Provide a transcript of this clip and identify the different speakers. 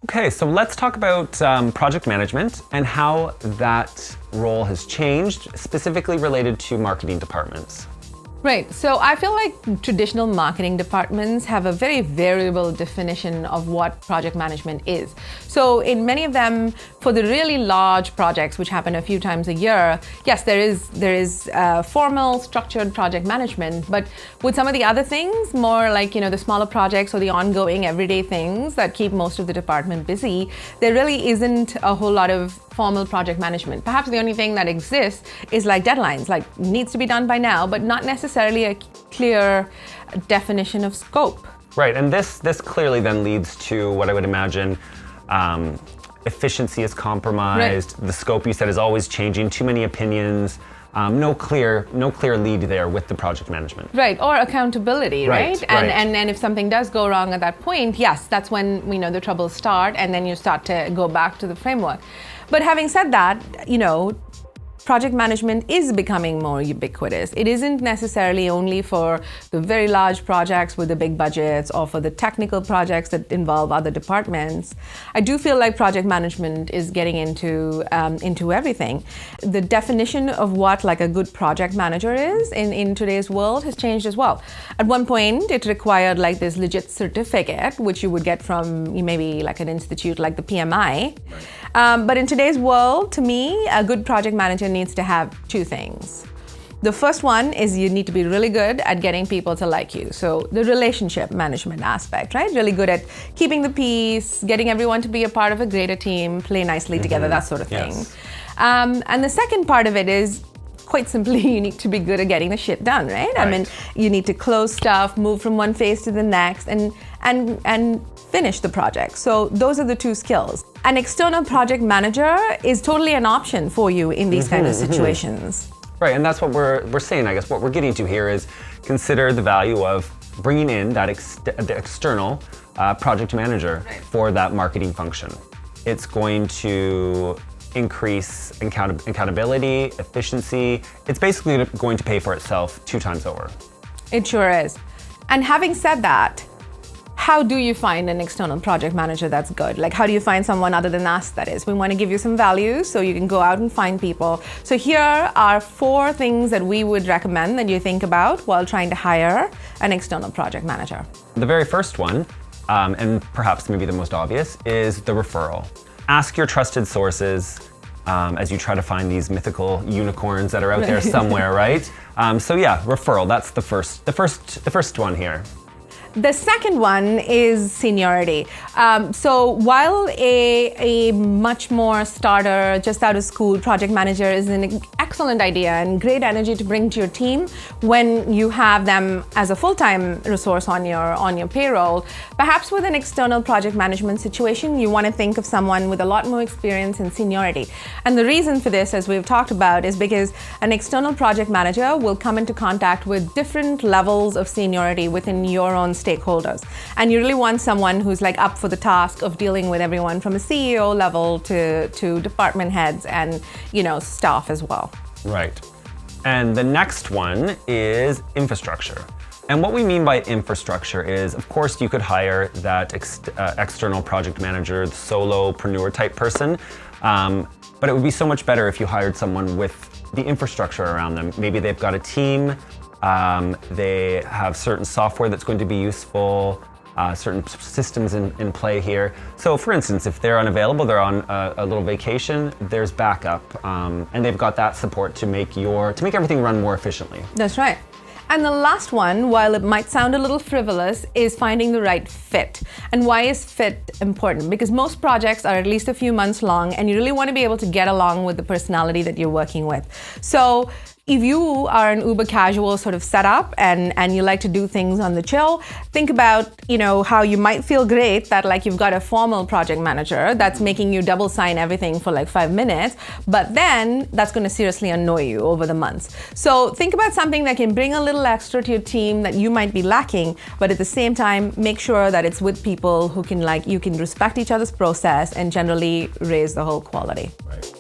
Speaker 1: Okay, so let's talk about project management and how that role has changed, specifically related to marketing departments.
Speaker 2: Right. So I feel like traditional marketing departments have a very variable definition of what project management is. So in many of them, for the really large projects, which happen a few times a year, yes, there is formal, structured project management. But with some of the other things, more like the smaller projects or the ongoing everyday things that keep most of the department busy, there really isn't a whole lot of formal project management. Perhaps the only thing that exists is like deadlines, like needs to be done by now, but not necessarily a clear definition of scope.
Speaker 1: Right, and this clearly then leads to what I would imagine efficiency is compromised. Right. The scope, you said, is always changing. Too many opinions. No clear lead there with the project management.
Speaker 2: Right, or accountability, right?
Speaker 1: Right.
Speaker 2: And if something does go wrong at that point, yes, that's when the troubles start, and then you start to go back to the framework. But having said that, project management is becoming more ubiquitous. It isn't necessarily only for the very large projects with the big budgets or for the technical projects that involve other departments. I do feel like project management is getting into everything. The definition of what like a good project manager is in today's world has changed as well. At one point, it required like this legit certificate, which you would get from maybe like an institute like the PMI. Right. But in today's world, to me, a good project manager needs to have two things. The first one is you need to be really good at getting people to like you. So the relationship management aspect, right? Really good at keeping the peace, getting everyone to be a part of a greater team, play nicely together, that sort of thing.
Speaker 1: Yes.
Speaker 2: And the second part of it is quite simply, you need to be good at getting the shit done, right? I mean, you need to close stuff, move from one phase to the next, and finish the project. So those are the two skills. An external project manager is totally an option for you in these kind of situations.
Speaker 1: Right, and that's what we're saying, I guess. What we're getting to here is consider the value of bringing in that the external project manager for that marketing function. It's going to increase accountability, efficiency. It's basically going to pay for itself 2 times over.
Speaker 2: It sure is. And having said that, how do you find an external project manager that's good? Like, how do you find someone other than us, that is? We want to give you some values so you can go out and find people. So here are 4 things that we would recommend that you think about while trying to hire an external project manager.
Speaker 1: The very first one, and perhaps maybe the most obvious, is the referral. Ask your trusted sources as you try to find these mythical unicorns that are out there somewhere, right? So yeah, referral, that's the first one here.
Speaker 2: The second one is seniority. So while a much more starter, just out of school project manager is an excellent idea and great energy to bring to your team when you have them as a full-time resource on your payroll, perhaps with an external project management situation, you want to think of someone with a lot more experience and seniority. And the reason for this, as we've talked about, is because an external project manager will come into contact with different levels of seniority within your own stakeholders. And you really want someone who's like up for the task of dealing with everyone from a CEO level to department heads and, staff as well.
Speaker 1: Right. And the next one is infrastructure. And what we mean by infrastructure is, of course, you could hire that external project manager, the solopreneur type person, but it would be so much better if you hired someone with the infrastructure around them. Maybe they've got a team, they have certain software that's going to be useful, certain systems in play here. So for instance, if they're unavailable, they're on a little vacation, there's backup, and they've got that support to make everything run more efficiently.
Speaker 2: That's right. And the last one, while it might sound a little frivolous, is finding the right fit. And why is fit important? Because most projects are at least a few months long, and you really want to be able to get along with the personality that you're working with. So if you are an uber casual sort of setup and you like to do things on the chill, think about, how you might feel great that like you've got a formal project manager that's making you double sign everything for like 5 minutes, but then that's going to seriously annoy you over the months. So think about something that can bring a little extra to your team that you might be lacking, but at the same time, make sure that it's with people who can you can respect each other's process and generally raise the whole quality.
Speaker 1: Right.